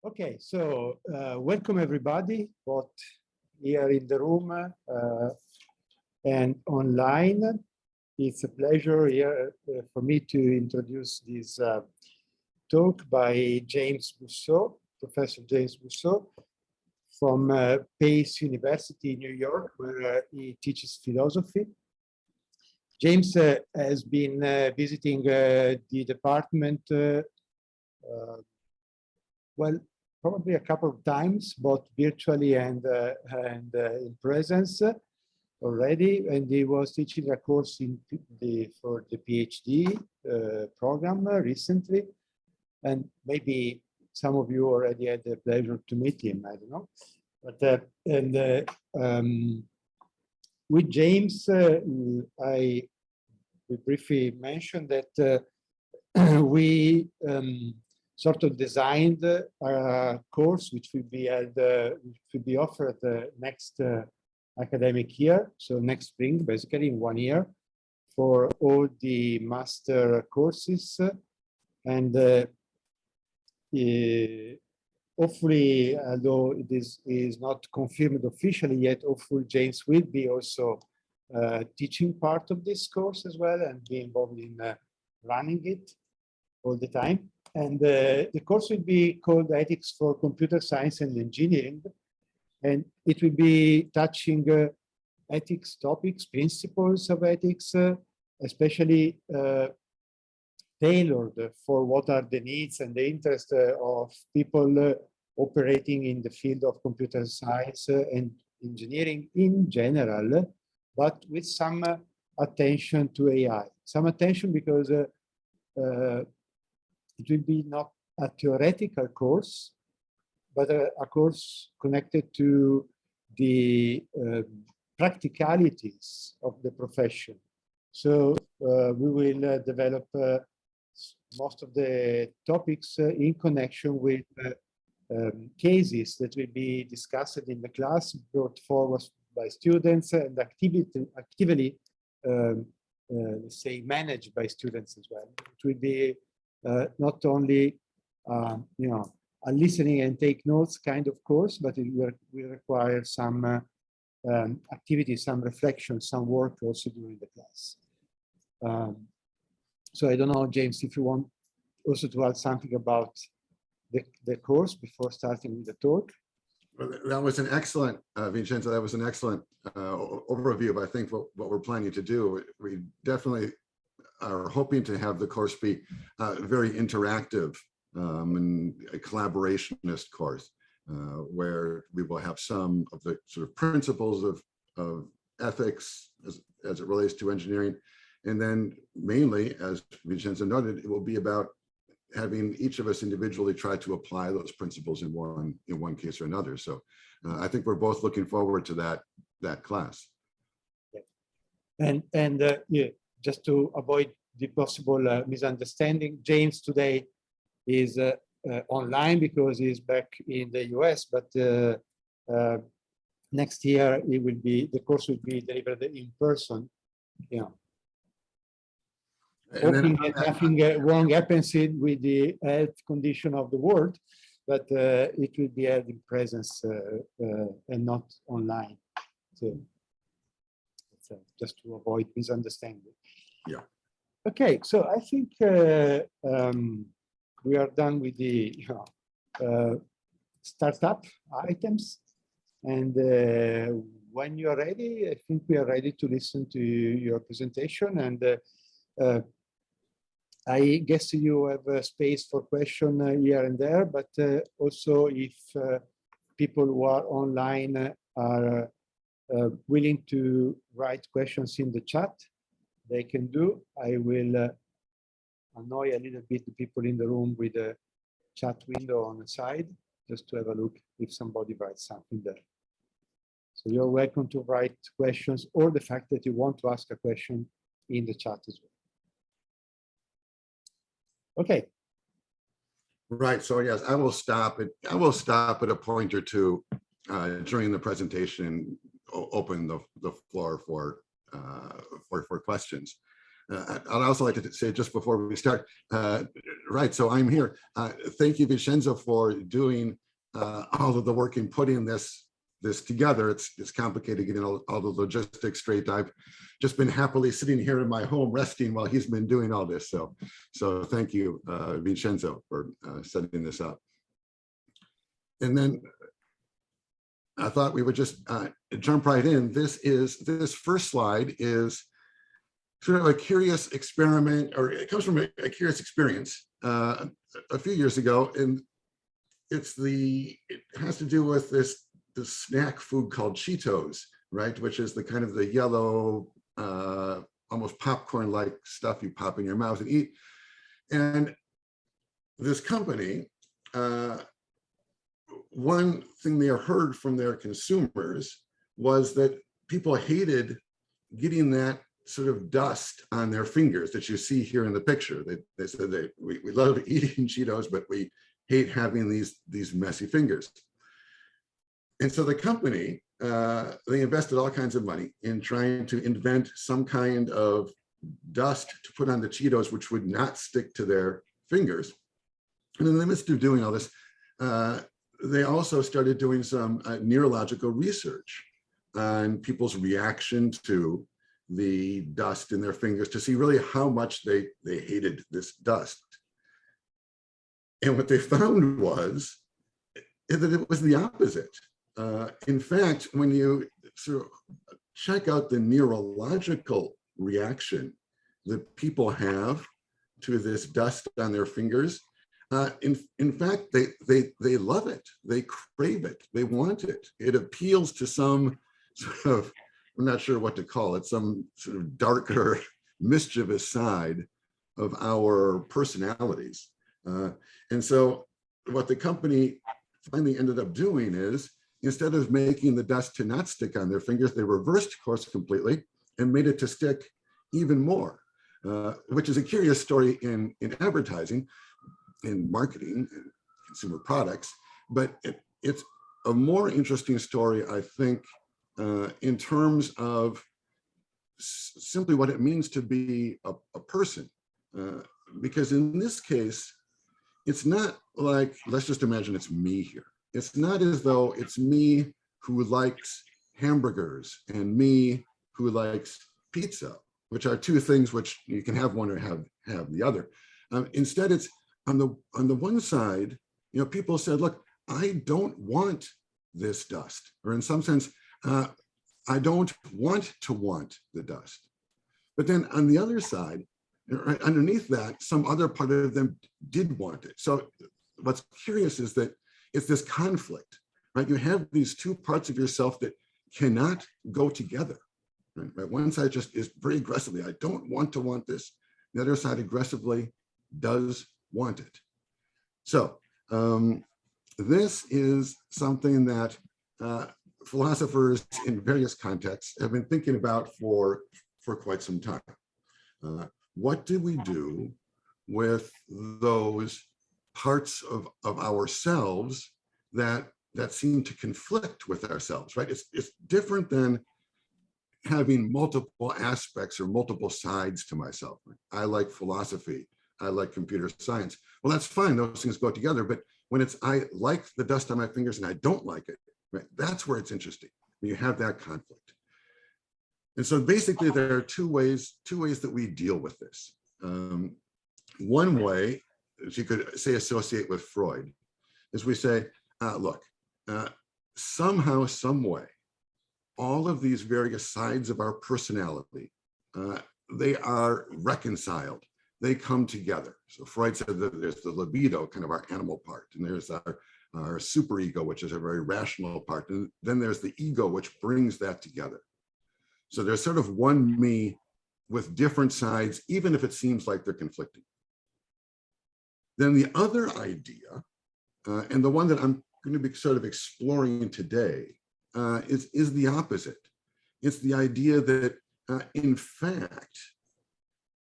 Okay, so welcome everybody, both here in the room and online. It's a pleasure here for me to introduce this talk by James Brusseau, Professor James Brusseau, from Pace University in New York, where he teaches philosophy. James has been visiting the department well, probably a couple of times, both virtually and in presence already. And he was teaching a course for the PhD program recently. And maybe some of you already had the pleasure to meet him, I don't know. But with James, I briefly mentioned that we sort of designed a course which will be offered next academic year, so next spring, basically in 1 year, for all the master courses, and hopefully, although it is not confirmed officially yet, hopefully James will be also teaching part of this course as well and be involved in running it all the time. And the course will be called Ethics for Computer Science and Engineering. And it will be touching ethics topics, principles of ethics, especially tailored for what are the needs and the interests of people operating in the field of computer science and engineering in general, but with some attention to AI. Some attention because it will be not a theoretical course, but a course connected to the practicalities of the profession. So we will develop most of the topics in connection with cases that will be discussed in the class, brought forward by students and actively, let's say, managed by students as well. It will be not only, you know, a listening and take notes kind of course, but it will require some activity, some reflection, some work also during the class. So I don't know, James, if you want also to add something about the course before starting with the talk. Well, that was an excellent, Vincenzo, that was an excellent overview of, I think, what we're planning to do. We definitely are hoping to have the course be very interactive and a collaborationist course, where we will have some of the sort of principles of ethics as it relates to engineering. And then mainly, as Vincenzo noted, it will be about having each of us individually try to apply those principles in one case or another. So I think we're both looking forward to that class. And yeah, just to avoid the possible misunderstanding, James today is online because he's back in the US, but next year the course will be delivered in person. You know, hoping that nothing wrong happens with the health condition of the world, but it will be held in presence and not online. So just to avoid misunderstanding. Yeah. Okay, so I think we are done with the startup items, and when you are ready, I think we are ready to listen to your presentation. And I guess you have a space for question here and there, but also if people who are online are willing to write questions in the chat, they can do. I will annoy a little bit the people in the room with a chat window on the side, just to have a look if somebody writes something there. So you're welcome to write questions or the fact that you want to ask a question in the chat as well. Okay. Right. So yes, I will stop at a point or two during the presentation and open the floor for questions. I'd also like to say, just before we start, Right, so I'm here. Thank you, Vincenzo, for doing all of the work in putting this together. It's complicated getting all the logistics straight. I've just been happily sitting here in my home resting while he's been doing all this. So thank you, Vincenzo, for setting this up. And then I thought we would just jump right in. This first slide is sort of a curious experiment, or it comes from a curious experience a few years ago, and it has to do with this snack food called Cheetos, right? Which is the kind of the yellow, almost popcorn-like stuff you pop in your mouth and eat. And this company, one thing they heard from their consumers was that people hated getting that sort of dust on their fingers that you see here in the picture. They said we love eating Cheetos, but we hate having these messy fingers. And so the company, they invested all kinds of money in trying to invent some kind of dust to put on the Cheetos, which would not stick to their fingers. And in the midst of doing all this, they also started doing some neurological research on people's reaction to the dust in their fingers to see really how much they hated this dust. And what they found was that it was the opposite. In fact, when you sort of check out the neurological reaction that people have to this dust on their fingers, in fact, they love it, they crave it, they want it. It appeals to some sort of, I'm not sure what to call it, some sort of darker, mischievous side of our personalities. And so what the company finally ended up doing is, instead of making the dust to not stick on their fingers, they reversed course completely and made it to stick even more, which is a curious story in advertising, in marketing, and consumer products. But it's a more interesting story, I think, in terms of simply what it means to be a person. Because in this case, it's not like, let's just imagine it's me here. It's not as though it's me who likes hamburgers and me who likes pizza, which are two things which you can have one or have the other. Instead, it's on the one side, people said, look, I don't want this dust, or in some sense, I don't want the dust. But then on the other side, right underneath that, some other part of them did want it. So what's curious is that it's this conflict, right? You have these two parts of yourself that cannot go together, right? One side just is very aggressively, I don't want to want this. The other side aggressively does want it. So this is something that philosophers in various contexts have been thinking about for quite some time. What do we do with those parts of ourselves that seem to conflict with ourselves, right? It's different than having multiple aspects or multiple sides to myself. I like philosophy, I like computer science. Well, that's fine, those things go together, but when it's I like the dust on my fingers and I don't like it, right? That's where it's interesting, when you have that conflict. And so basically there are two ways that we deal with this. One way, as you could say associate with Freud, is we say, look, somehow, some way, all of these various sides of our personality, they are reconciled, they come together. So Freud said that there's the libido, kind of our animal part, and there's our superego, which is a very rational part, and then there's the ego, which brings that together. So there's sort of one me with different sides, even if it seems like they're conflicting. Then the other idea, and the one that I'm going to be sort of exploring today, is the opposite. It's the idea that, in fact,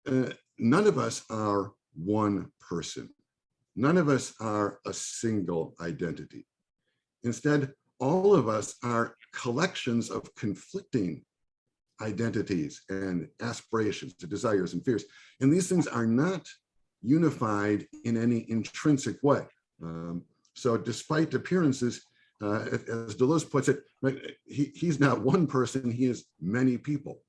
none of us are one person. None of us are a single identity. Instead, all of us are collections of conflicting identities and aspirations, desires and fears. And these things are not unified in any intrinsic way. So despite appearances, as Deleuze puts it, right, he's not one person, he is many people.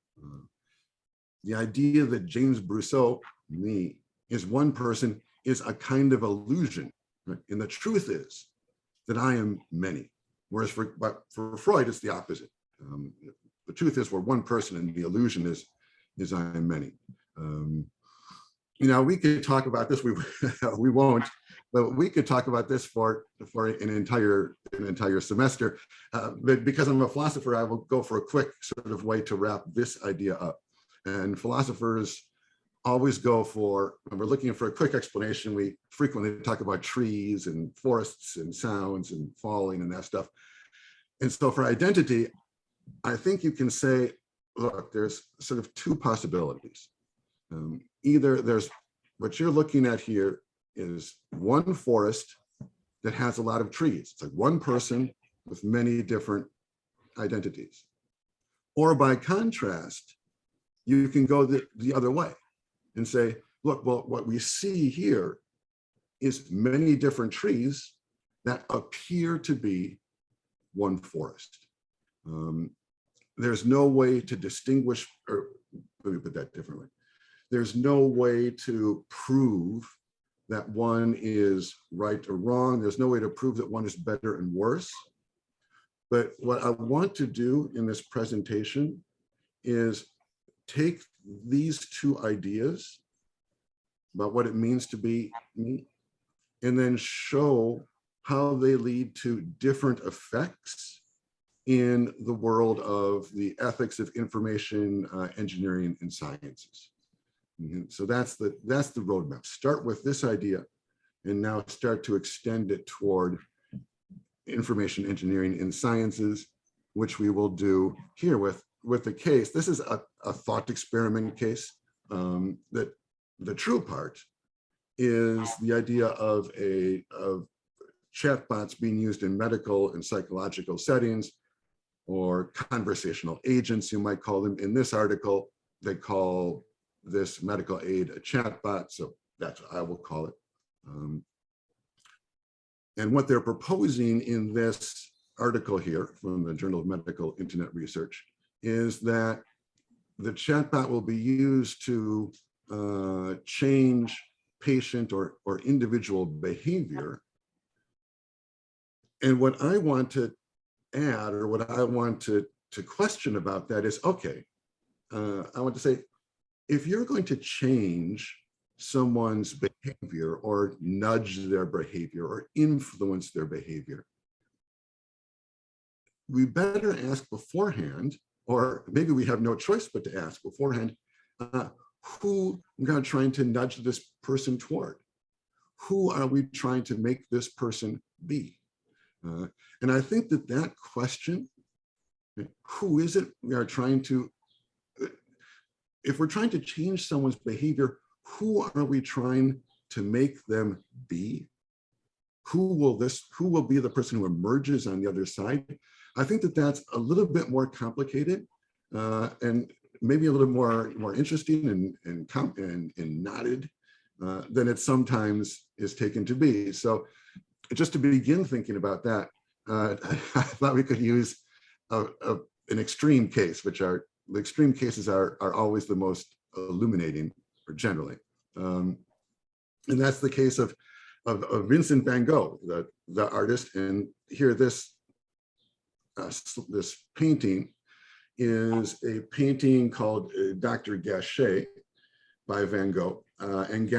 The idea that James Brusseau, me, is one person is a kind of illusion. Right? And the truth is that I am many. Whereas for Freud, it's the opposite. The truth is we're one person, and the illusion is I am many. You know, we could talk about this. We won't, but we could talk about this for an entire semester. But because I'm a philosopher, I will go for a quick sort of way to wrap this idea up. And philosophers always go for, when we're looking for a quick explanation, we frequently talk about trees and forests and sounds and falling and that stuff. And so for identity, I think you can say, look, there's sort of two possibilities. Either there's, what you're looking at here is one forest that has a lot of trees. It's like one person with many different identities. Or by contrast, you can go the other way and say, look, well, what we see here is many different trees that appear to be one forest. There's no way to distinguish, or let me put that differently. There's no way to prove that one is right or wrong. There's no way to prove that one is better and worse. But what I want to do in this presentation is take these two ideas about what it means to be me, and then show how they lead to different effects in the world of the ethics of information engineering and sciences. So that's the roadmap. Start with this idea and now start to extend it toward information engineering in sciences, which we will do here with the case. This is a thought experiment case. That the true part is the idea of chatbots being used in medical and psychological settings, or conversational agents, you might call them. In this article, they call this medical aid a chatbot, so that's what I will call it. And what they're proposing in this article here from the Journal of Medical Internet Research is that the chatbot will be used to change patient or individual behavior. And what I want to add, or what I want to question about that is, okay, I want to say, if you're going to change someone's behavior or nudge their behavior or influence their behavior, we better ask beforehand, or maybe we have no choice but to ask beforehand, who are we trying to nudge this person toward? Who are we trying to make this person be? And I think that question, who is it we are trying to, if we're trying to change someone's behavior, who are we trying to make them be? Who will be the person who emerges on the other side? I think that's a little bit more complicated and maybe a little more interesting and knotted than it sometimes is taken to be. So just to begin thinking about that, I thought we could use an extreme case, which the extreme cases are always the most illuminating, or generally. And that's the case of Vincent Van Gogh, the artist. And here, this painting is a painting called Dr. Gachet by Van Gogh. And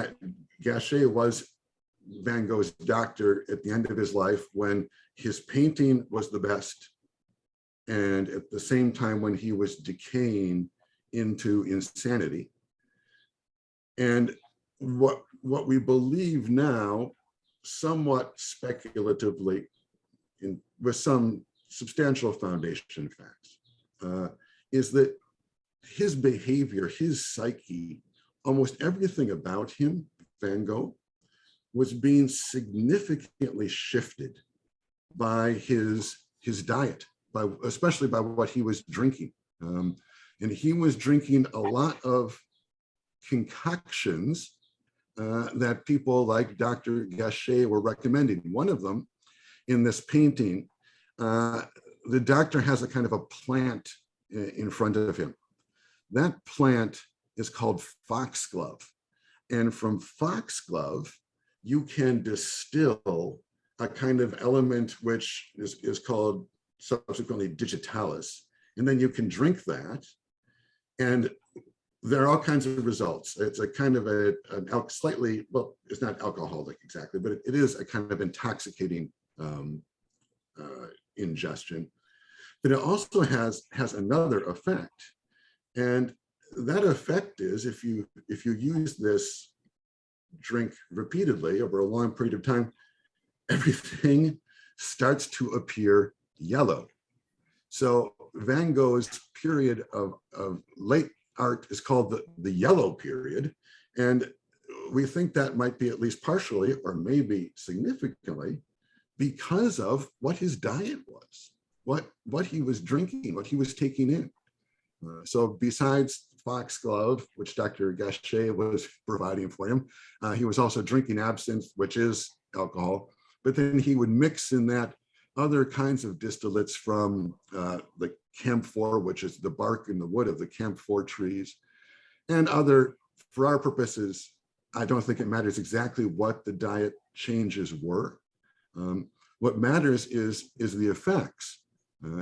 Gachet was Van Gogh's doctor at the end of his life, when his painting was the best, and at the same time when he was decaying into insanity. And what we believe now, somewhat speculatively, with some substantial foundation facts, is that his behavior, his psyche, almost everything about him, Van Gogh, was being significantly shifted by his diet, especially by what he was drinking. And he was drinking a lot of concoctions that people like Dr. Gachet were recommending. One of them, in this painting, the doctor has a kind of a plant in front of him. That plant is called foxglove. And from foxglove, you can distill a kind of element which is called subsequently digitalis. And then you can drink that. And there are all kinds of results. It's a kind of slightly, well, it's not alcoholic exactly, but it is a kind of intoxicating ingestion. But it also has another effect. And that effect is if you use this drink repeatedly over a long period of time, everything starts to appear yellow. So Van Gogh's period of late art is called the yellow period. And we think that might be at least partially, or maybe significantly, because of what his diet was, what he was drinking, what he was taking in. So besides foxglove, which Dr. Gachet was providing for him, he was also drinking absinthe, which is alcohol, but then he would mix in that other kinds of distillates from the camphor, which is the bark and the wood of the camphor trees, and other, for our purposes, I don't think it matters exactly what the diet changes were. What matters is the effects.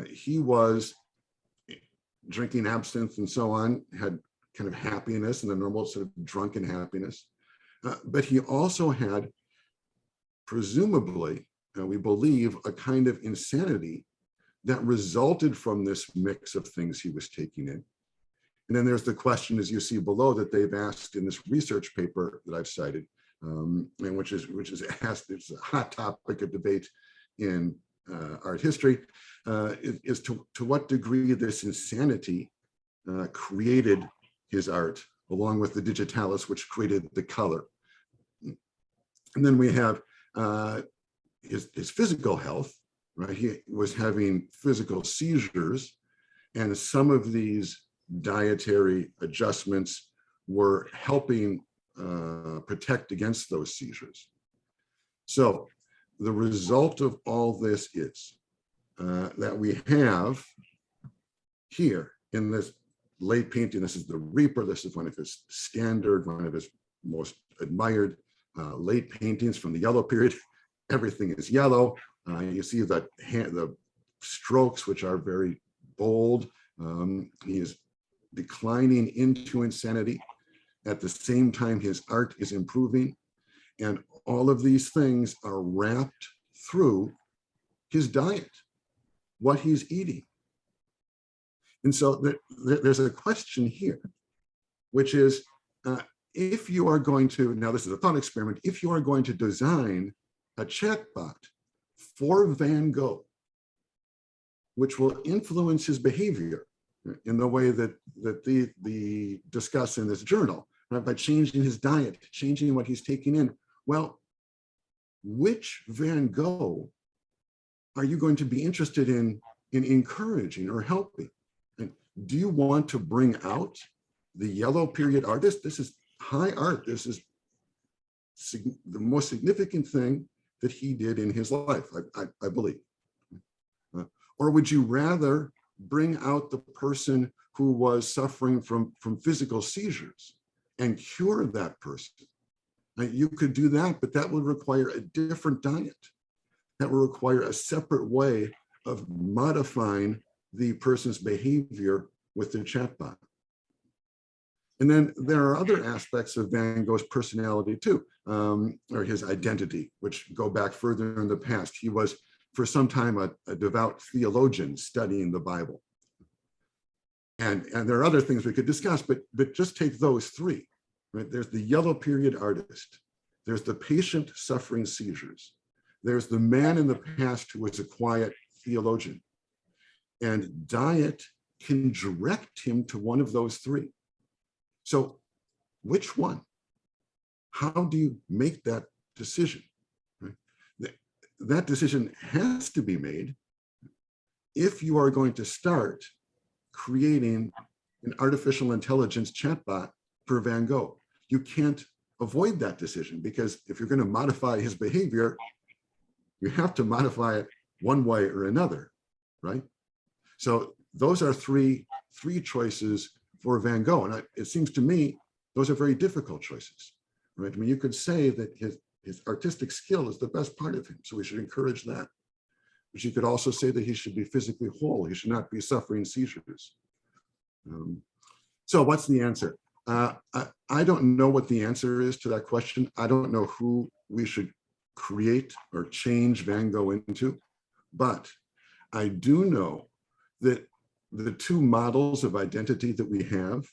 He was drinking absinthe and so on, had kind of happiness and the normal sort of drunken happiness. But he also had, presumably, we believe, a kind of insanity that resulted from this mix of things he was taking in. And then there's the question, as you see below, that they've asked in this research paper that I've cited, and which is asked, it's a hot topic of debate in art history, is to what degree this insanity created his art, along with the digitalis, which created the color. And then we have his physical health, right? He was having physical seizures, and some of these dietary adjustments were helping protect against those seizures. So the result of all this is that we have here in this late painting, this is the Reaper, this is one of his standard, one of his most admired late paintings from the yellow period. Everything is yellow. You see the strokes, which are very bold. He is declining into insanity. At the same time, his art is improving. And all of these things are wrapped through his diet, what he's eating. And so there's a question here, which is, if you are going to, now this is a thought experiment, if you are going to design a chatbot for Van Gogh, which will influence his behavior in the way that they discuss in this journal, right, by changing his diet, changing what he's taking in. Well, which Van Gogh are you going to be interested in encouraging or helping? And do you want to bring out the yellow period artist? This is high art. This is the most significant thing that he did in his life, I believe. Or would you rather bring out the person who was suffering from physical seizures and cure that person? You could do that, but that would require a different diet. That would require a separate way of modifying the person's behavior with the chatbot. And then there are other aspects of Van Gogh's personality too, or his identity, which go back further in the past. He was, for some time, a devout theologian studying the Bible. And there are other things we could discuss, but just take those three, right? There's the yellow period artist. There's the patient suffering seizures. There's the man in the past who was a quiet theologian. And diet can direct him to one of those three. So which one? How do you make that decision? Right? That decision has to be made if you are going to start creating an artificial intelligence chatbot for Van Gogh. You can't avoid that decision, because if you're going to modify his behavior, you have to modify it one way or another, right? So those are three choices for Van Gogh. And it seems to me, those are very difficult choices, right? I mean, you could say that his artistic skill is the best part of him, so we should encourage that. But you could also say that he should be physically whole. He should not be suffering seizures. So what's the answer? I don't know what the answer is to that question. I don't know who we should create or change Van Gogh into, but I do know that the two models of identity that we have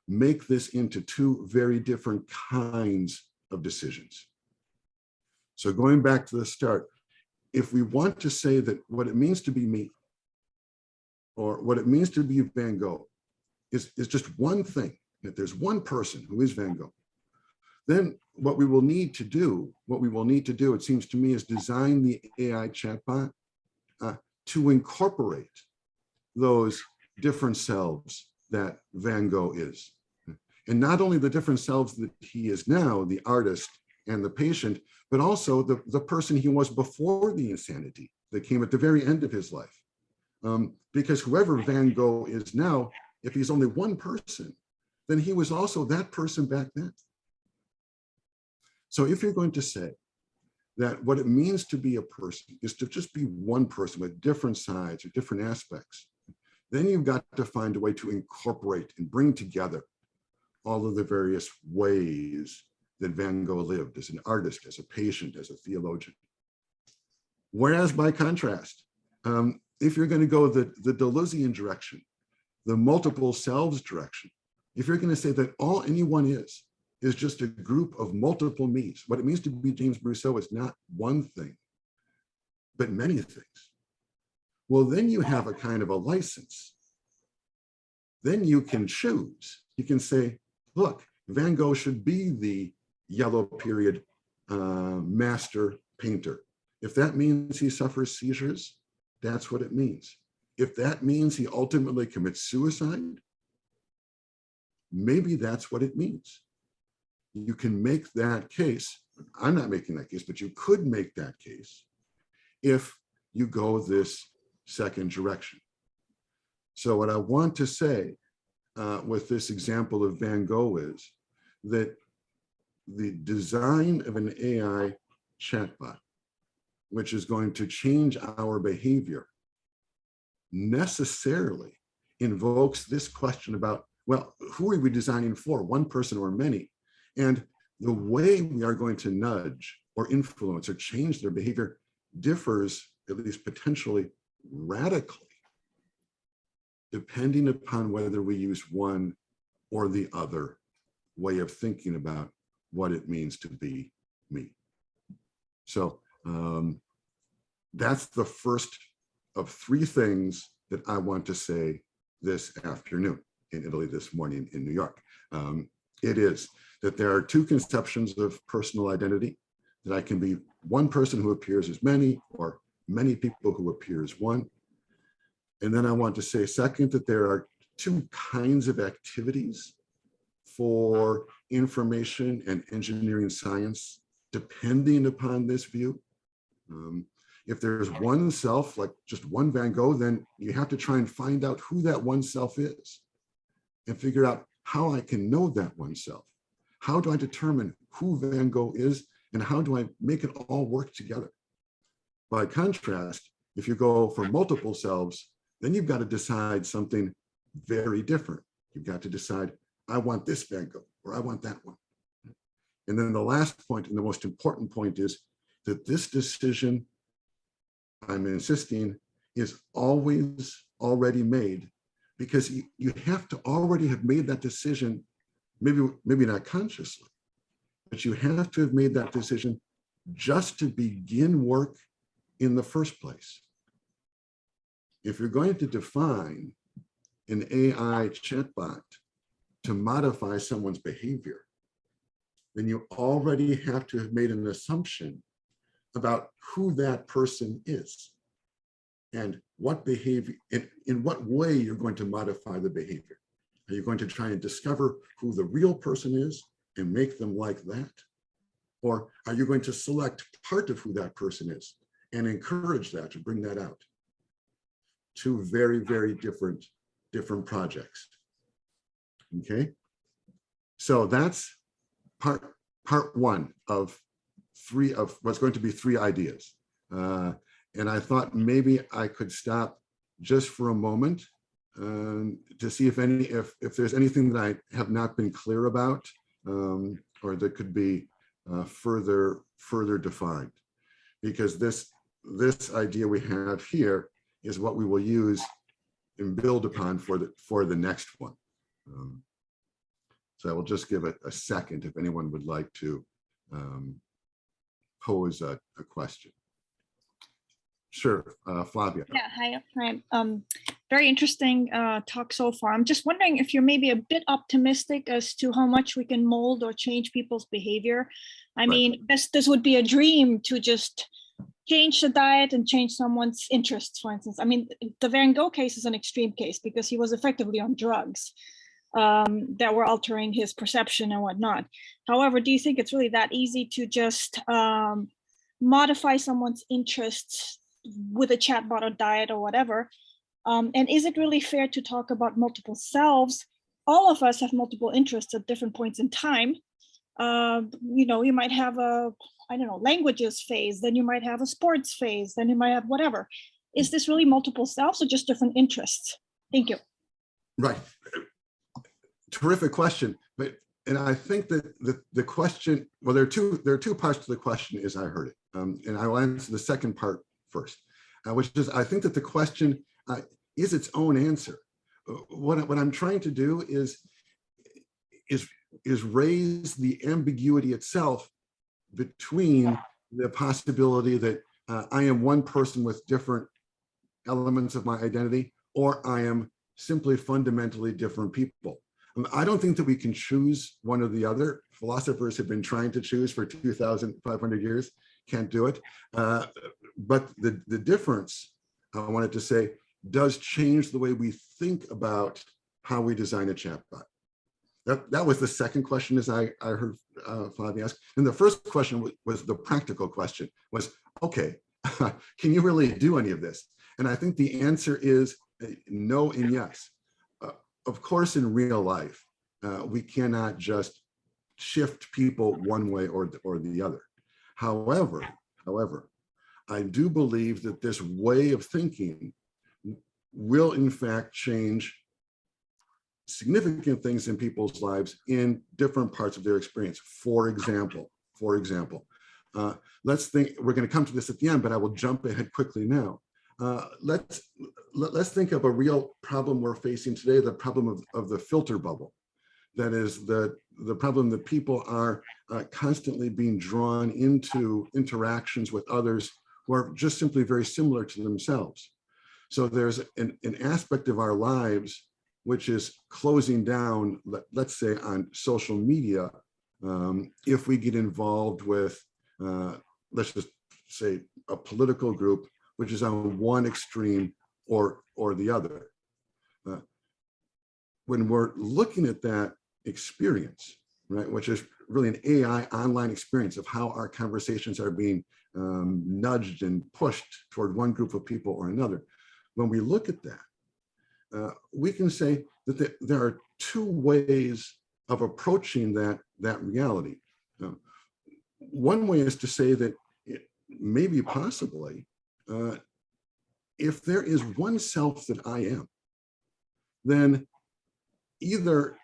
make this into two very different kinds of decisions. So going back to the start, if we want to say that what it means to be me, or what it means to be Van Gogh, is just one thing, that there's one person who is Van Gogh, then what we will need to do, it seems to me, is design the AI chatbot to incorporate those different selves that Van Gogh is. And not only the different selves that he is now, the artist and the patient, but also the person he was before the insanity that came at the very end of his life. Because whoever Van Gogh is now, if he's only one person, then he was also that person back then. So if you're going to say that what it means to be a person is to just be one person with different sides or different aspects, then you've got to find a way to incorporate and bring together all of the various ways that Van Gogh lived as an artist, as a patient, as a theologian. Whereas by contrast, if you're going to go the Deleuzian direction, the multiple selves direction, if you're going to say that all anyone is just a group of multiple me's, what it means to be James Brusseau is not one thing, but many things. Well, then you have a kind of a license. Then you can choose. You can say, look, Van Gogh should be the yellow period master painter. If that means he suffers seizures, that's what it means. If that means he ultimately commits suicide, maybe that's what it means. You can make that case. I'm not making that case, but you could make that case if you go this second direction. So what I want to say with this example of Van Gogh is that the design of an AI chatbot, which is going to change our behavior, necessarily invokes this question about, well, who are we designing for, one person or many? And the way we are going to nudge or influence or change their behavior differs, at least potentially radically, depending upon whether we use one or the other way of thinking about what it means to be me. So that's the first of three things that I want to say this afternoon in Italy, this morning in New York. It is that there are two conceptions of personal identity, that I can be one person who appears as many, or many people who appear as one. And then I want to say second, that there are two kinds of activities for information and engineering science, depending upon this view. If there's one self, like just one Van Gogh, then you have to try and find out who that one self is and figure out how I can know that one self. How do I determine who Van Gogh is, and how do I make it all work together? By contrast, if you go for multiple selves, then you've got to decide something very different. You've got to decide, I want this Van Gogh, or I want that one. And then the last point, and the most important point, is that this decision, I'm insisting, is always already made, because you have to already have made that decision, maybe not consciously, but you have to have made that decision just to begin work in the first place. If you're going to define an AI chatbot to modify someone's behavior, then you already have to have made an assumption about who that person is and what behavior, in what way you're going to modify the behavior. Are you going to try and discover who the real person is, and make them like that? Or are you going to select part of who that person is and encourage that, to bring that out? Two very, very different projects. Okay, so that's part one of what's going to be 3 ideas. And I thought maybe I could stop just for a moment to see if there's anything that I have not been clear about, or that could be further defined, because this idea we have here is what we will use and build upon for the next one. So I will just give it a second if anyone would like to pose a question. Sure, Flavia. Yeah, hi. Very interesting talk so far. I'm just wondering if you're maybe a bit optimistic as to how much we can mold or change people's behavior. I mean, this would be a dream to just change the diet and change someone's interests, for instance. I mean, the Van Gogh case is an extreme case because he was effectively on drugs that were altering his perception and whatnot. However, do you think it's really that easy to just modify someone's interests with a chatbot or diet or whatever? And is it really fair to talk about multiple selves? All of us have multiple interests at different points in time. You know, you might have a, I don't know, languages phase, then you might have a sports phase, then you might have whatever. Is this really multiple selves or just different interests? Thank you. Right. Terrific question. And I think that the question, well, there are two parts to the question as I heard it. And I will answer the second part first, which is, I think that the question is its own answer. What I'm trying to do is raise the ambiguity itself between the possibility that I am one person with different elements of my identity, or I am simply fundamentally different people. I don't think that we can choose one or the other. Philosophers have been trying to choose for 2,500 years, can't do it. But the difference, I wanted to say, does change the way we think about how we design a chatbot. That was the second question, as I heard Flavia ask. And the first question was the practical question, was, okay, can you really do any of this? And I think the answer is no and yes. Of course, in real life, we cannot just shift people one way or the other. However, I do believe that this way of thinking will in fact change significant things in people's lives in different parts of their experience. For example, let's think, we're going to come to this at the end, but I will jump ahead quickly now. Let's think of a real problem we're facing today, the problem of the filter bubble. That is the problem that people are constantly being drawn into interactions with others who are just simply very similar to themselves. So there's an aspect of our lives which is closing down, let's say on social media, if we get involved with, let's just say, a political group which is on one extreme or the other. When we're looking at that experience, right, which is really an AI online experience of how our conversations are being nudged and pushed toward one group of people or another, when we look at that, we can say that there are two ways of approaching that reality. One way is to say that maybe possibly, if there is one self that I am, then either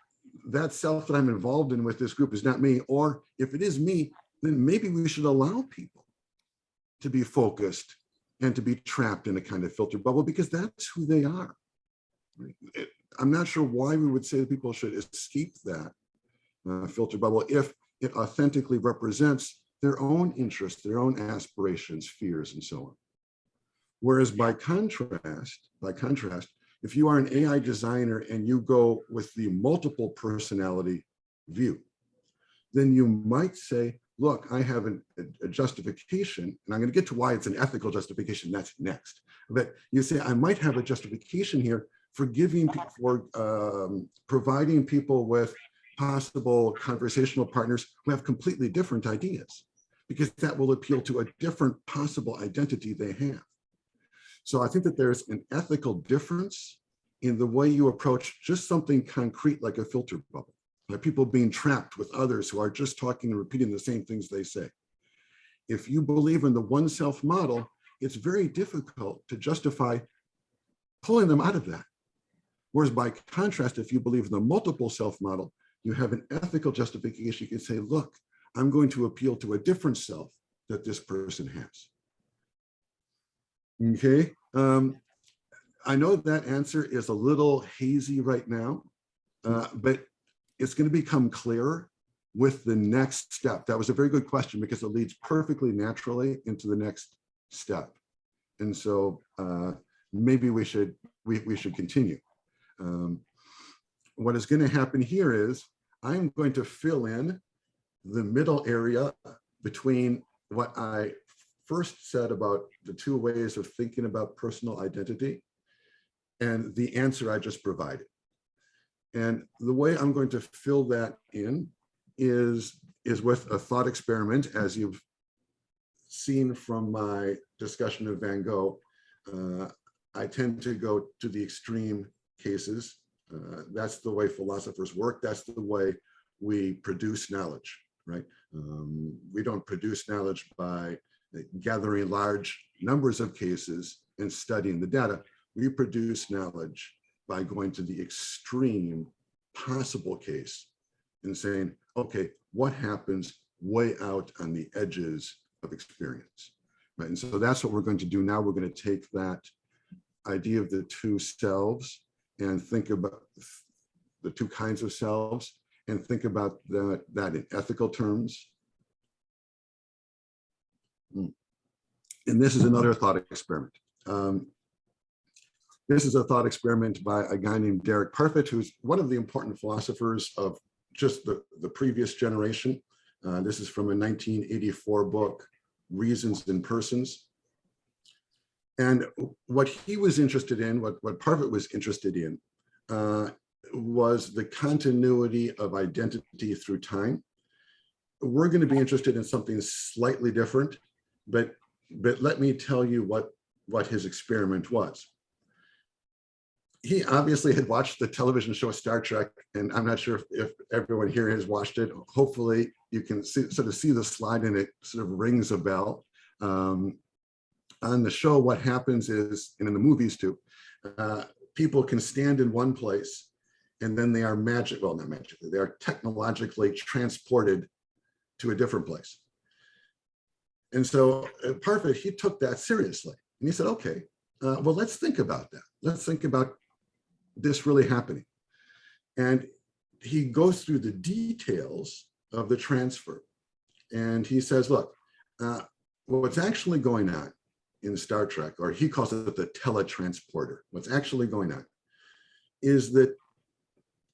that self that I'm involved in with this group is not me, or if it is me, then maybe we should allow people to be focused and to be trapped in a kind of filter bubble, because that's who they are. I'm not sure why we would say that people should escape that filter bubble if it authentically represents their own interests, their own aspirations, fears, and so on. Whereas by contrast, if you are an AI designer and you go with the multiple personality view, then you might say, look, I have a justification, and I'm going to get to why it's an ethical justification, that's next. But you say, I might have a justification here for providing people with possible conversational partners who have completely different ideas, because that will appeal to a different possible identity they have. So I think that there's an ethical difference in the way you approach just something concrete like a filter bubble, like people being trapped with others who are just talking and repeating the same things they say. If you believe in the one self model, it's very difficult to justify pulling them out of that. Whereas by contrast, if you believe in the multiple self model, you have an ethical justification. You can say, look, I'm going to appeal to a different self that this person has. Okay. I know that answer is a little hazy right now, but it's going to become clearer with the next step. That was a very good question because it leads perfectly naturally into the next step. And so maybe we should continue. What is going to happen here is I'm going to fill in the middle area between what I first said about the two ways of thinking about personal identity and the answer I just provided. And the way I'm going to fill that in is with a thought experiment. As you've seen from my discussion of Van Gogh, I tend to go to the extreme cases. That's the way philosophers work. That's the way we produce knowledge, right? We don't produce knowledge by gathering large numbers of cases and studying the data. We produce knowledge by going to the extreme possible case and saying, okay, what happens way out on the edges of experience, right? And so that's what we're going to do now. We're going to take that idea of the two selves and think about the two kinds of selves and think about that in ethical terms. And this is another thought experiment. This is a thought experiment by a guy named Derek Parfit, who's one of the important philosophers of just the previous generation. This is from a 1984 book, Reasons and Persons. And what he was interested in, what Parfit was interested in, was the continuity of identity through time. We're going to be interested in something slightly different, but let me tell you what his experiment was. He obviously had watched the television show Star Trek, and I'm not sure if everyone here has watched it. Hopefully you can sort of see the slide and it sort of rings a bell. On the show, what happens is, and in the movies too, people can stand in one place and then they are not magically, they are technologically transported to a different place. And so Parfit, he took that seriously. And he said, okay, well, let's think about that. Let's think about this really happening. And he goes through the details of the transfer. And he says, look, what's actually going on in Star Trek, or he calls it the teletransporter, what's actually going on is that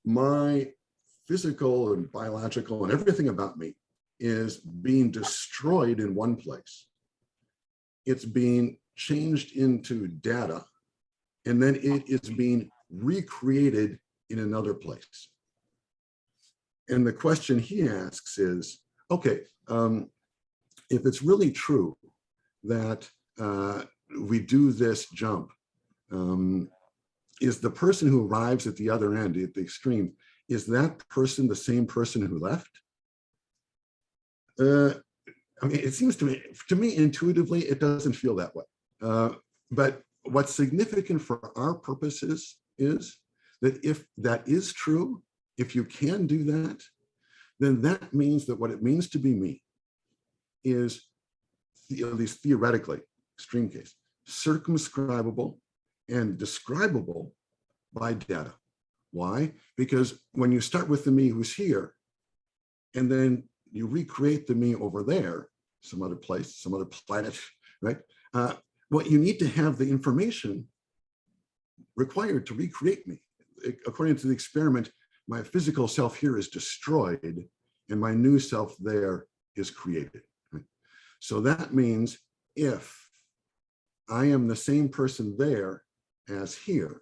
my physical and biological and everything about me is being destroyed in one place. It's being changed into data, and then it is being recreated in another place. And the question he asks is, okay, if it's really true that we do this jump, is the person who arrives at the other end, at the extreme, is that person the same person who left? I mean, it seems to me intuitively, it doesn't feel that way. But what's significant for our purposes is that if that is true, if you can do that, then that means that what it means to be me is, at least theoretically, extreme case, circumscribable and describable by data. Why? Because when you start with the me who's here, and then you recreate the me over there, some other place, some other planet, right? What you need to have the information required to recreate me. According to the experiment, my physical self here is destroyed and my new self there is created. Right? So that means if I am the same person there as here,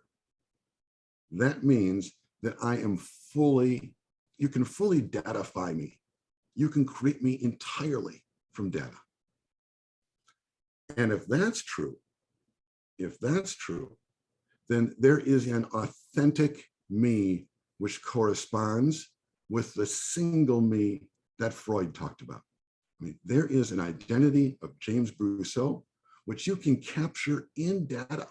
that means that I am fully you can fully datafy me. You can create me entirely from data. And if that's true, then there is an authentic me which corresponds with the single me that Freud talked about. I mean, there is an identity of James Brusseau, which you can capture in data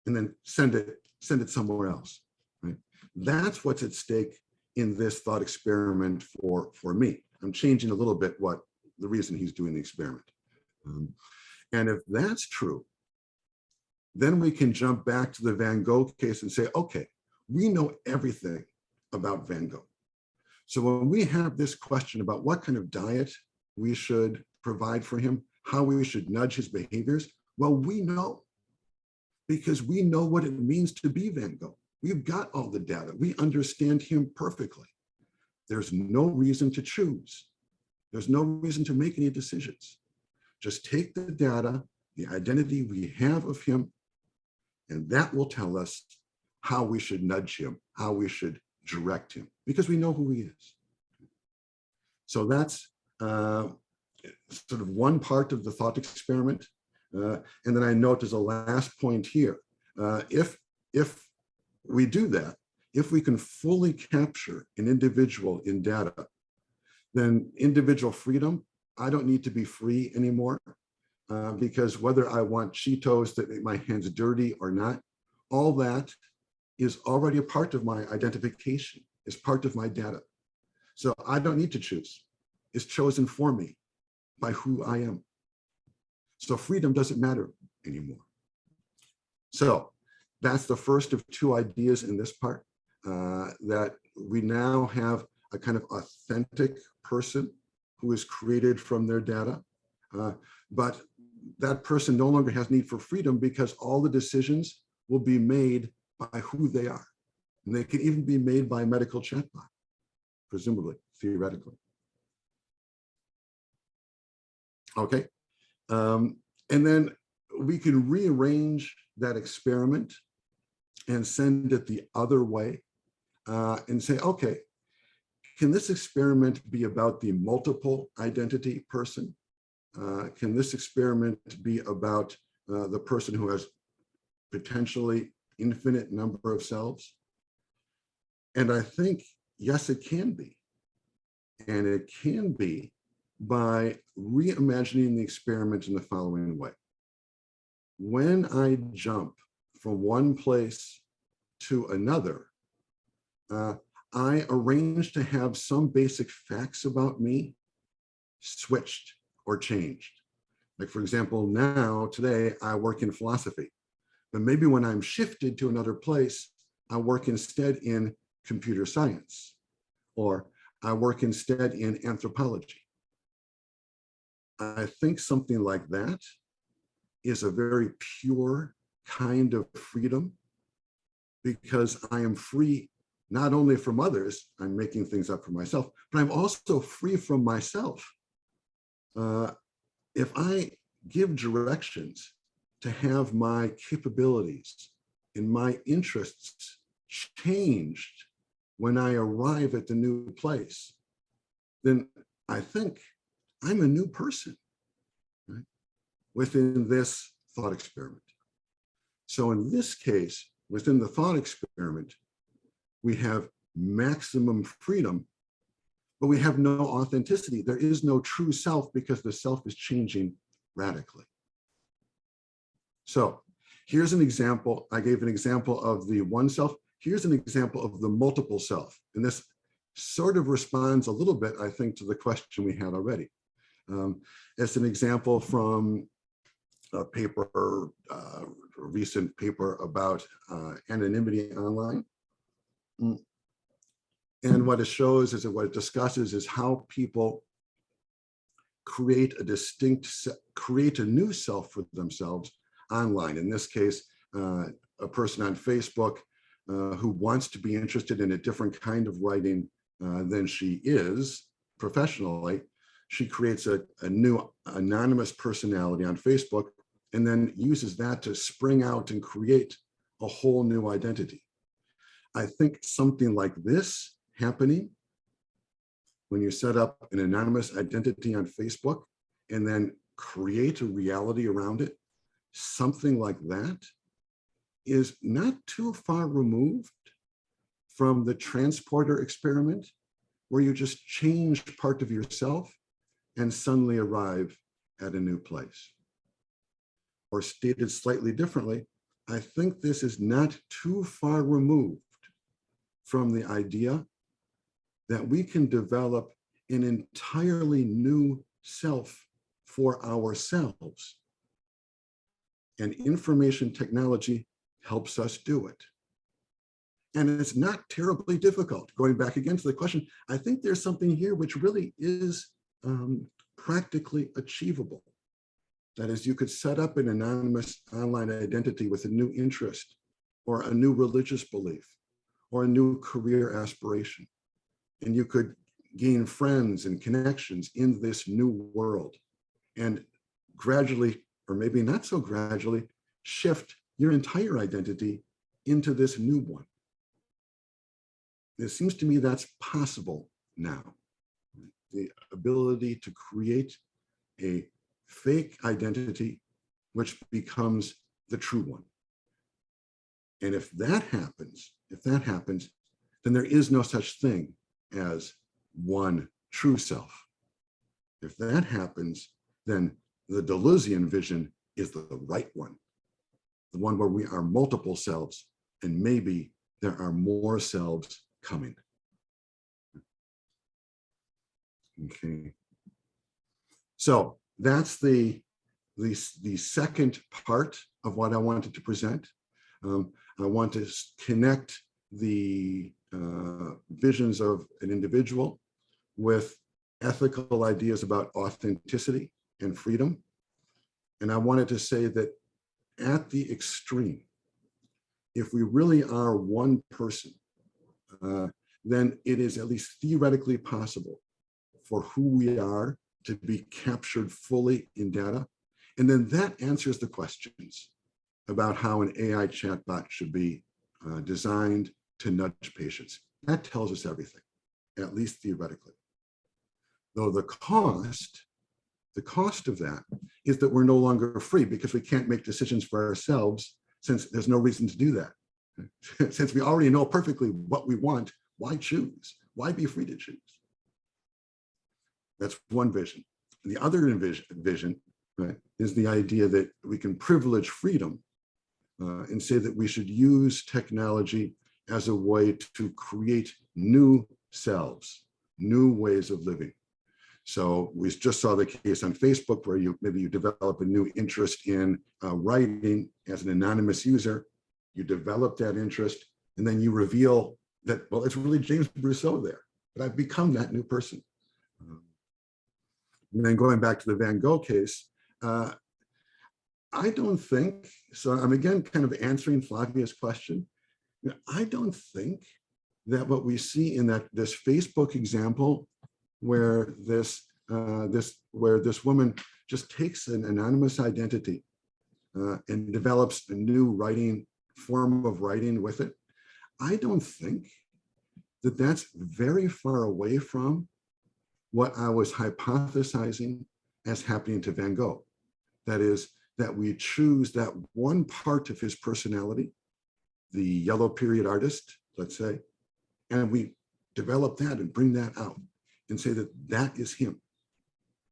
and then send it somewhere else. Right? That's what's at stake in this thought experiment for me. I'm changing a little bit what the reason he's doing the experiment. And if that's true, then we can jump back to the Van Gogh case and say, okay, we know everything about Van Gogh. So when we have this question about what kind of diet we should provide for him, how we should nudge his behaviors, well, we know, because we know what it means to be Van Gogh. We've got all the data. We understand him perfectly. There's no reason to choose. There's no reason to make any decisions. Just take the data, the identity we have of him, and that will tell us how we should nudge him, how we should direct him, because we know who he is. So that's sort of one part of the thought experiment. And then I note as a last point here, if we do that, if we can fully capture an individual in data, then individual freedom, I don't need to be free anymore, because whether I want Cheetos that make my hands dirty or not, all that is already a part of my identification, is part of my data. So I don't need to choose. It's chosen for me by who I am. So freedom doesn't matter anymore. So that's the first of two ideas in this part, that we now have a kind of authentic person who is created from their data, but that person no longer has need for freedom because all the decisions will be made by who they are. And they can even be made by a medical chatbot, presumably, theoretically. Okay, and then we can rearrange that experiment and send it the other way and say, okay, can this experiment be about the multiple identity person? Can this experiment be about the person who has potentially infinite number of selves? And I think, yes, it can be. And it can be by reimagining the experiment in the following way. When I jump from one place to another, I arrange to have some basic facts about me switched or changed. Like, for example, now, today, I work in philosophy. But maybe when I'm shifted to another place, I work instead in computer science, or I work instead in anthropology. I think something like that is a very pure kind of freedom, because I am free not only from others, I'm making things up for myself, but I'm also free from myself. If I give directions to have my capabilities and my interests changed when I arrive at the new place, then I think I'm a new person, right, within this thought experiment. So in this case, within the thought experiment, we have maximum freedom, but we have no authenticity. There is no true self because the self is changing radically. So here's an example. I gave an example of the one self. Here's an example of the multiple self. And this sort of responds a little bit, I think, to the question we had already. It's an example from a paper, a recent paper about anonymity online. And what it shows is that what it discusses is how people create a new self for themselves online. In this case, a person on Facebook who wants to be interested in a different kind of writing than she is professionally. She creates a new anonymous personality on Facebook and then uses that to spring out and create a whole new identity. I think something like this happening when you set up an anonymous identity on Facebook and then create a reality around it, something like that is not too far removed from the transporter experiment, where you just change part of yourself and suddenly arrive at a new place. Or stated slightly differently, I think this is not too far removed from the idea that we can develop an entirely new self for ourselves. And information technology helps us do it. And it's not terribly difficult. Going back again to the question, I think there's something here which really is practically achievable. That is, you could set up an anonymous online identity with a new interest, or a new religious belief, or a new career aspiration. And you could gain friends and connections in this new world, and gradually, or maybe not so gradually, shift your entire identity into this new one. It seems to me that's possible now. The ability to create a fake identity which becomes the true one. And if that happens, then there is no such thing as one true self. If that happens, then the Deleuzian vision is the right one, the one where we are multiple selves, and maybe there are more selves coming. Okay. So that's the second part of what I wanted to present. I want to connect the visions of an individual with ethical ideas about authenticity and freedom. And I wanted to say that at the extreme, if we really are one person, then it is at least theoretically possible for who we are to be captured fully in data. And then that answers the questions about how an AI chatbot should be designed to nudge patients. That tells us everything, at least theoretically. Though the cost of that is that we're no longer free, because we can't make decisions for ourselves, since there's no reason to do that. Since we already know perfectly what we want, why choose? Why be free to choose? That's one vision. The other vision, right, is the idea that we can privilege freedom and say that we should use technology as a way to create new selves, new ways of living. So we just saw the case on Facebook where maybe you develop a new interest in writing as an anonymous user. You develop that interest, and then you reveal that, well, it's really James Brusseau there, but I've become that new person. And then going back to the Van Gogh case, I don't think, so I'm again kind of answering Flavia's question. I don't think that what we see in this Facebook example, where this woman just takes an anonymous identity and develops a new form of writing with it, I don't think that that's very far away from what I was hypothesizing as happening to Van Gogh. That is, that we choose that one part of his personality, the yellow period artist, let's say, and we develop that and bring that out and say that that is him,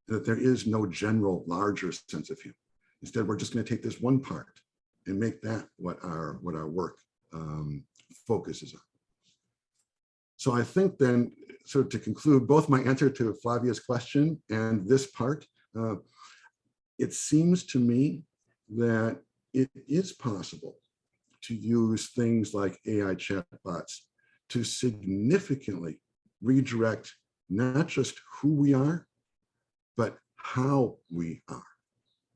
that there is no general larger sense of him. Instead, we're just going to take this one part and make that what our work focuses on. So I think then, so to conclude both my answer to Flavia's question and this part, it seems to me that it is possible to use things like AI chatbots to significantly redirect not just who we are, but how we are.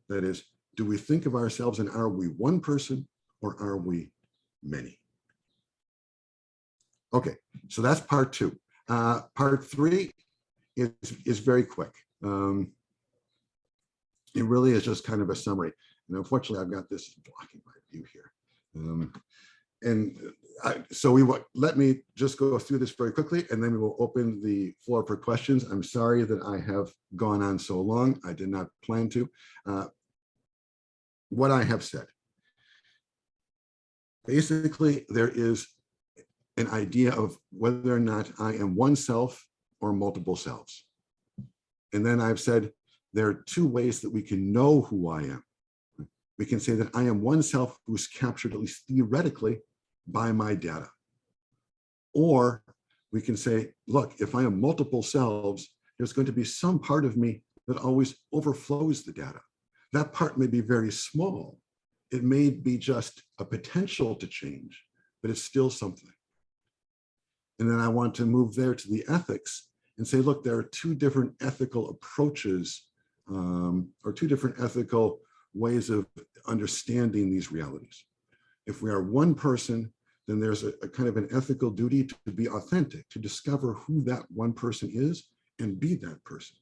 That is, do we think of ourselves and are we one person or are we many? Okay, so that's part two. Part three is very quick. It really is just kind of a summary. And unfortunately, I've got this blocking my view here. And let me just go through this very quickly, and then we will open the floor for questions. I'm sorry that I have gone on so long. I did not plan to. What I have said, basically, there is an idea of whether or not I am one self or multiple selves. And then I've said there are two ways that we can know who I am. We can say that I am one self who's captured, at least theoretically, by my data. Or we can say, look, if I am multiple selves, there's going to be some part of me that always overflows the data. That part may be very small. It may be just a potential to change, but it's still something. And then I want to move there to the ethics and say, look, there are two different ethical approaches or two different ethical ways of understanding these realities. If we are one person, then there's a kind of an ethical duty to be authentic, to discover who that one person is and be that person.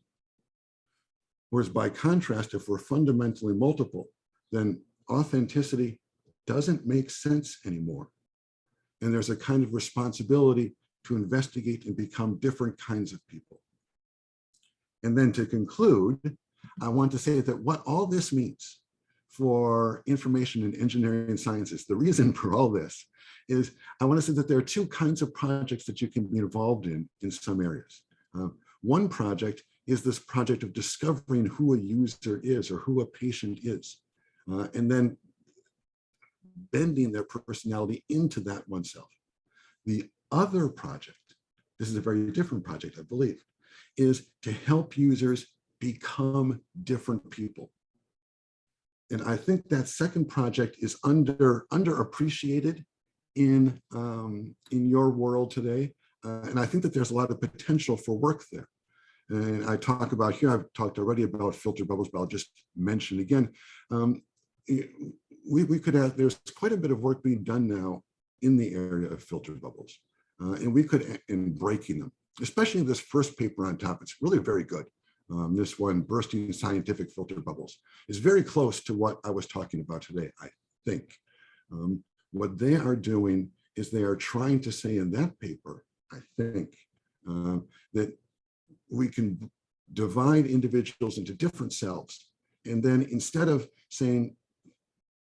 Whereas by contrast, if we're fundamentally multiple, then authenticity doesn't make sense anymore. And there's a kind of responsibility to investigate and become different kinds of people. And then to conclude, I want to say that what all this means for information and engineering sciences, the reason for all this is I want to say that there are two kinds of projects that you can be involved in some areas. One project is this project of discovering who a user is or who a patient is, and then bending their personality into that oneself. The other project, this is a very different project, I believe, is to help users become different people. And I think that second project is underappreciated in your world today. And I think that there's a lot of potential for work there. And I talk about here, I've talked already about filter bubbles, but I'll just mention again. We could have, there's quite a bit of work being done now in the area of filter bubbles. And we could, in breaking them, especially this first paper on top, it's really very good. This one, Bursting Scientific Filter Bubbles, is very close to what I was talking about today, I think. What they are doing is they are trying to say in that paper, I think, that we can divide individuals into different selves. And then instead of saying,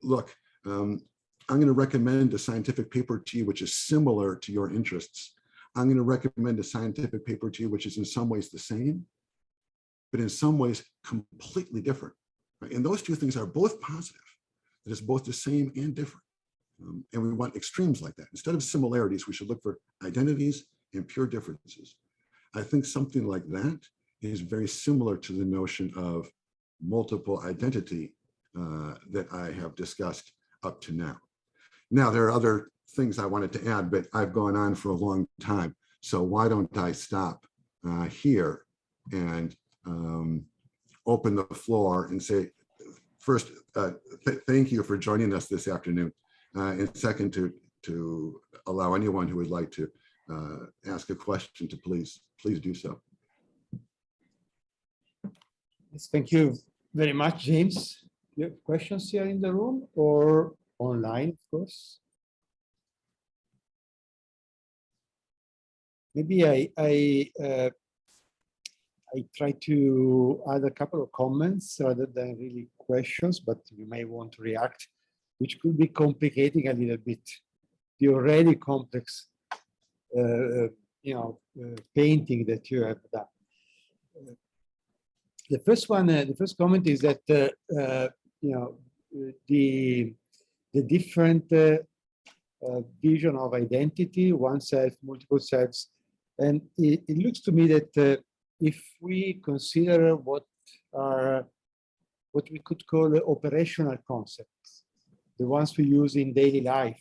look, I'm going to recommend a scientific paper to you which is similar to your interests. I'm going to recommend a scientific paper to you which is in some ways the same, but in some ways completely different. Right? And those two things are both positive. It is both the same and different. And we want extremes like that. Instead of similarities, we should look for identities and pure differences. I think something like that is very similar to the notion of multiple identity that I have discussed up to now. Now, there are other things I wanted to add, but I've gone on for a long time. So why don't I stop here and open the floor and say, first, thank you for joining us this afternoon. And second, to allow anyone who would like to ask a question to please do so. Yes, thank you very much, James. You have questions here in the room or online, of course? Maybe I try to add a couple of comments rather than really questions, but you may want to react, which could be complicating a little bit the already complex, painting that you have done. The first comment is that the different vision of identity, one self, multiple selves, and it looks to me that if we consider what we could call operational concepts, the ones we use in daily life,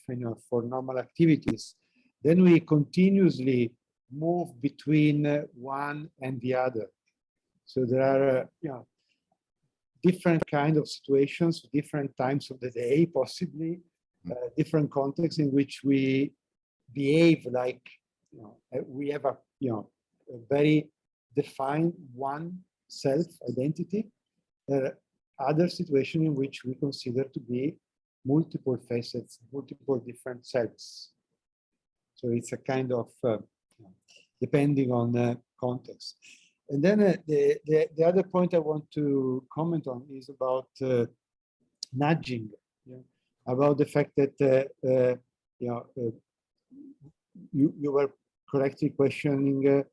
for normal activities, then we continuously move between one and the other. So there are, different kind of situations, different times of the day, possibly, different contexts in which we behave like, we have a very defined one self identity. There are other situations in which we consider to be multiple facets, multiple different selves. So it's a kind of depending on context. And then the other point I want to comment on is about nudging, about the fact that you were correctly questioning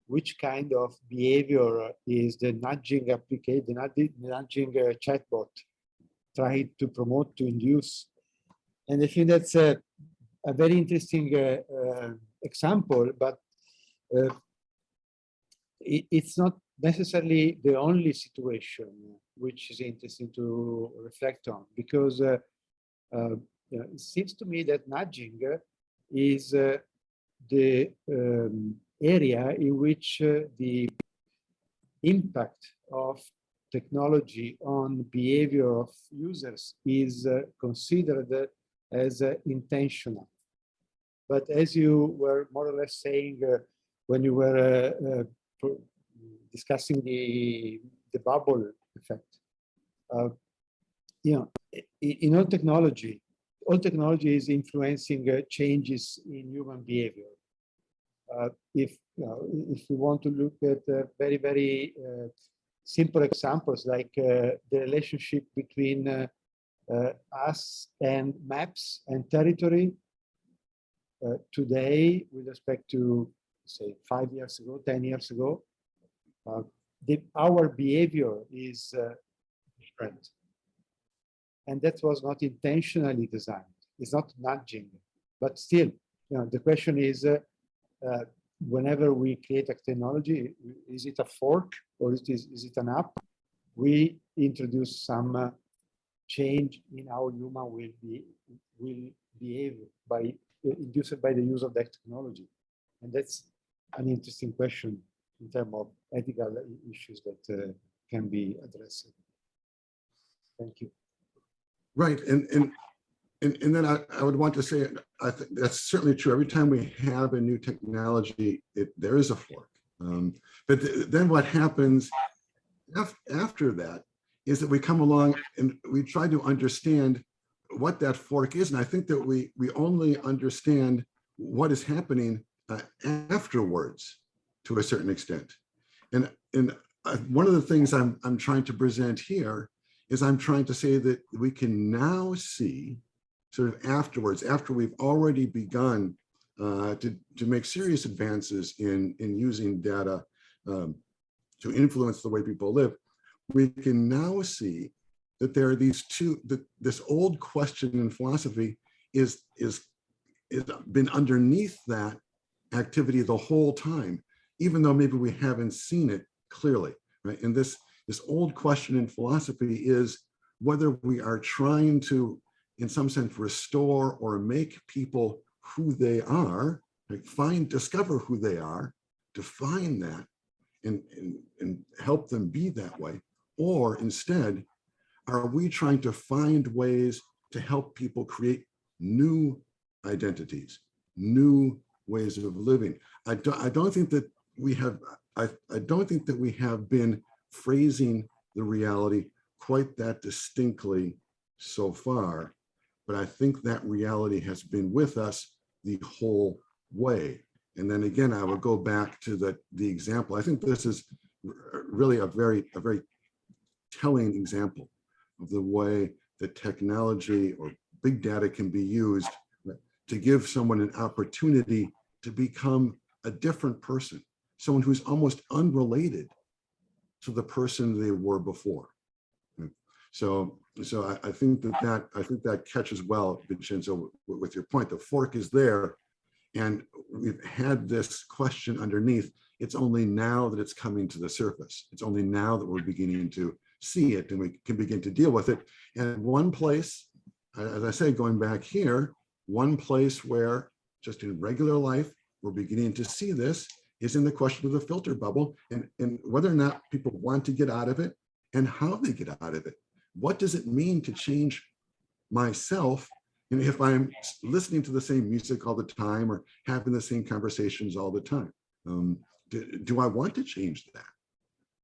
which kind of behavior is the nudging application, the nudging chatbot trying to promote, to induce. And I think that's a very interesting example, but it's not necessarily the only situation which is interesting to reflect on, because it seems to me that nudging is the area in which the impact of technology on behavior of users is considered as intentional. But as you were more or less saying when you were discussing the bubble effect, in all technology is influencing changes in human behavior. If you want to look at very, very simple examples like the relationship between us and maps and territory today with respect to, say, 5 years ago, 10 years ago, our behavior is different. And that was not intentionally designed. It's not nudging, but still, the question is, whenever we create a technology, is it a fork or is it an app? We introduce some change in how human will behave induced by the use of that technology. And that's an interesting question in terms of ethical issues that can be addressed. Thank you. Right, and then I would want to say, I think that's certainly true. Every time we have a new technology, there is a fork. But then what happens after that is that we come along and we try to understand what that fork is. And I think that we only understand what is happening afterwards to a certain extent. And one of the things I'm trying to present here is I'm trying to say that we can now see sort of afterwards, after we've already begun to make serious advances in using data to influence the way people live, we can now see that there are these two, this old question in philosophy is been underneath that activity the whole time, even though maybe we haven't seen it clearly, right? And this old question in philosophy is whether we are trying to, in some sense, restore or make people who they are, like discover who they are, define that, and help them be that way. Or instead, are we trying to find ways to help people create new identities, new ways of living? I don't think that we have, I don't think that we have been phrasing the reality quite that distinctly so far, but I think that reality has been with us the whole way. And then again, I would go back to the example. I think this is really a very telling example of the way that technology or big data can be used to give someone an opportunity to become a different person, someone who's almost unrelated to the person they were before. So I think that catches well, Vincenzo, with your point. The fork is there, and we've had this question underneath. It's only now that it's coming to the surface. It's only now that we're beginning to see it, and we can begin to deal with it. And one place, as I say, going back here, one place where just in regular life, we're beginning to see this is in the question of the filter bubble, and whether or not people want to get out of it and how they get out of it. What does it mean to change myself? And if I'm listening to the same music all the time or having the same conversations all the time, do I want to change that?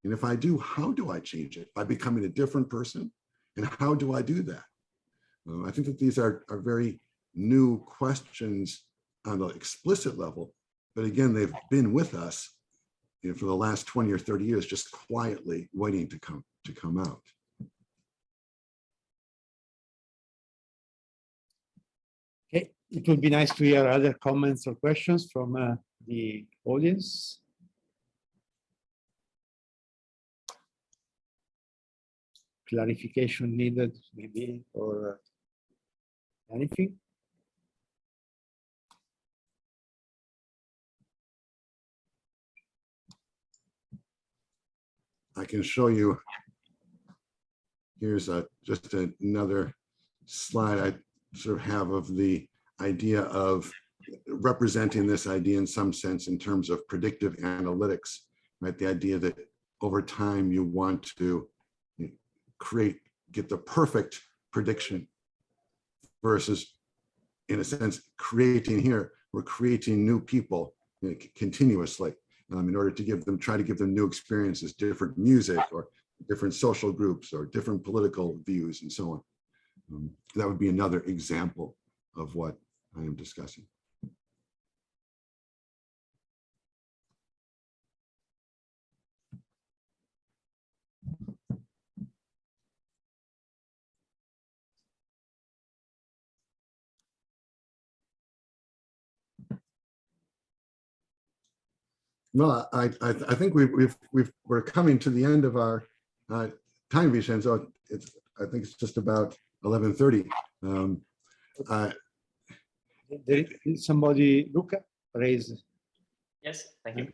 And if I do, how do I change it? By becoming a different person? And how do I do that? I think that these are very new questions on the explicit level, but again, they've been with us, you know, for the last 20 or 30 years, just quietly waiting to come out. Okay, it would be nice to hear other comments or questions from the audience. Clarification needed, maybe, or anything? I can show you, here's just another slide I sort of have of the idea of representing this idea in some sense in terms of predictive analytics, right? The idea that over time you want to get the perfect prediction versus, in a sense, we're creating new people, you know, continuously in order to try to give them new experiences, different music or different social groups or different political views and so on. That would be another example of what I am discussing. Well, I think we're coming to the end of our time, Vincenzo. I think it's just about 11:30. Somebody, Luca, raise. Yes, thank you.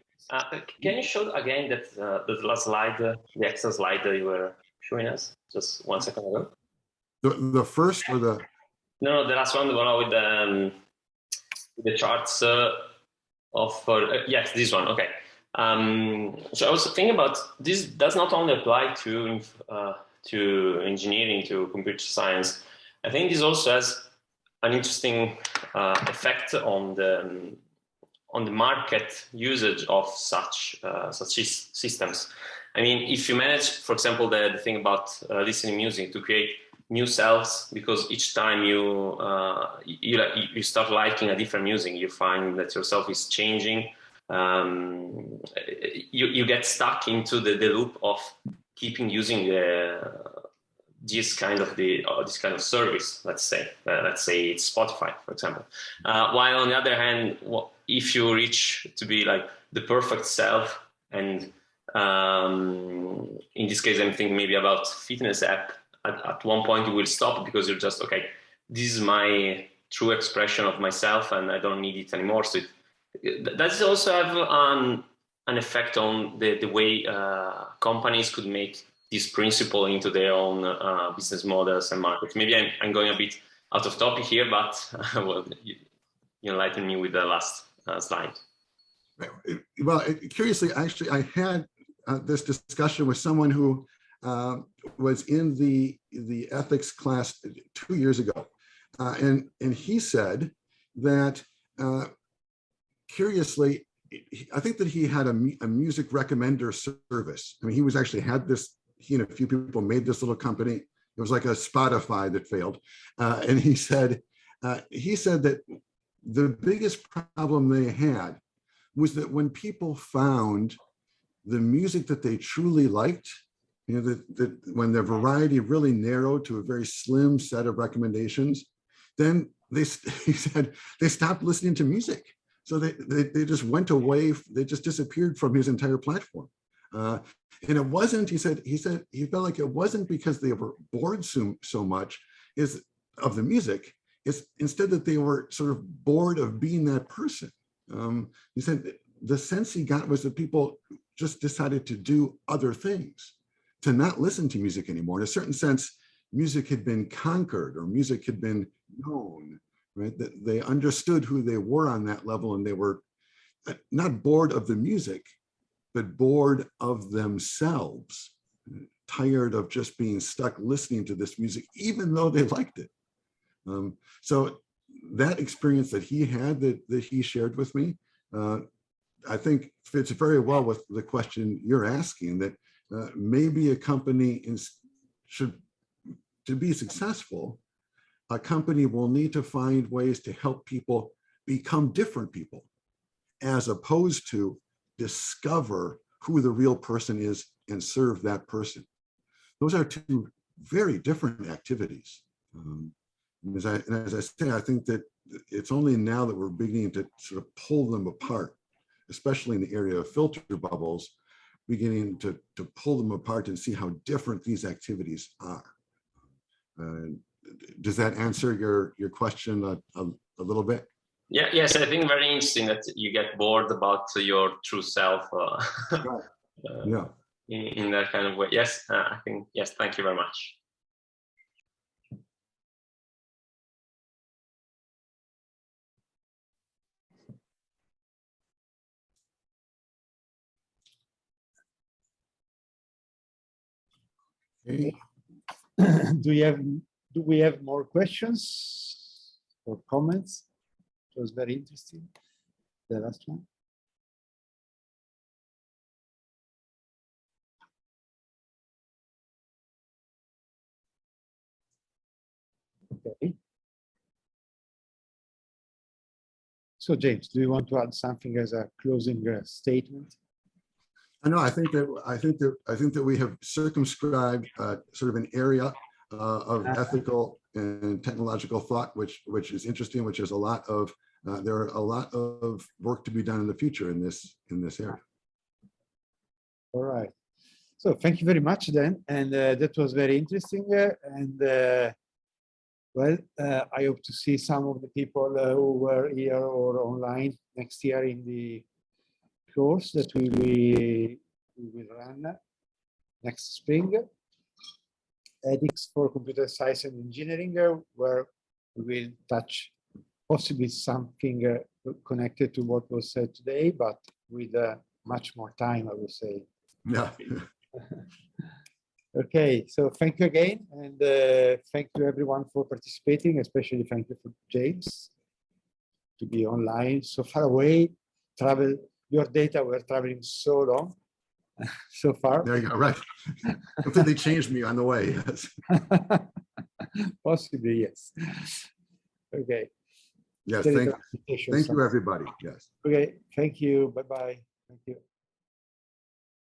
Can you show again that the last slide, the Excel slide that you were showing us just 1 second ago? The first or the? No, the last one, the one with the charts of yes, this one. Okay. So I was thinking about this. Does not only apply to engineering, to computer science. I think this also has an interesting effect on the market usage of such systems. I mean, if you manage, for example, the thing about listening music to create new selves, because each time you start liking a different music, you find that yourself is changing. You get stuck into the loop of keeping using this kind of service. Let's say it's Spotify, for example. While on the other hand, if you reach to be like the perfect self, and in this case, I'm thinking maybe about fitness app. At one point, you will stop because you're just, okay, this is my true expression of myself, and I don't need it anymore. So does also have an effect on the way companies could make this principle into their own business models and markets. Maybe I'm going a bit out of topic here, but well, you enlighten me with the last slide. Well, curiously, actually, I had this discussion with someone who was in the ethics class 2 years ago, and he said that curiously, I think that he had a music recommender service. I mean, he was actually had this. He and a few people made this little company. It was like a Spotify that failed, and he said that the biggest problem they had was that when people found the music that they truly liked, you know, that when their variety really narrowed to a very slim set of recommendations, then he said they stopped listening to music. So they just went away. They just disappeared from his entire platform. And it wasn't, he said he felt like it wasn't because they were bored so much of the music. It's instead that they were sort of bored of being that person. He said the sense he got was that people just decided to do other things, to not listen to music anymore. In a certain sense, music had been conquered, or music had been known, right? That they understood who they were on that level, and they were not bored of the music, but bored of themselves, tired of just being stuck listening to this music, even though they liked it. So that experience that he had, that he shared with me, I think fits very well with the question you're asking, that maybe a company to be successful, a company will need to find ways to help people become different people, as opposed to discover who the real person is and serve that person. Those are two very different activities. As I say, I think that it's only now that we're beginning to sort of pull them apart, especially in the area of filter bubbles, beginning to pull them apart and see how different these activities are. Does that answer your question a little bit? Yeah, yes, I think very interesting that you get bored about your true self. Right. Yeah. In that kind of way. Yes, I think, yes, thank you very much. Okay. Do we have more questions or comments? It was very interesting, the last one. Okay. So James, do you want to add something as a closing statement? I know. I think that we have circumscribed sort of an area of ethical and technological thought, which is interesting. Which is a lot of there are a lot of work to be done in the future in this area. All right. So thank you very much then, and that was very interesting. Well, I hope to see some of the people who were here or online next year in the course that we will run next spring. Ethics for Computer Science and Engineering, where we will touch possibly something connected to what was said today, but with much more time, I would say. Yeah. Okay, so thank you again, and thank you everyone for participating, especially thank you for James to be online so far away. Your data were traveling so long so far. There you go. Right. Completely changed me on the way. Yes. Possibly, yes. Okay. Yes. Thank you, everybody. Yes. Okay. Thank you. Bye-bye. Thank you.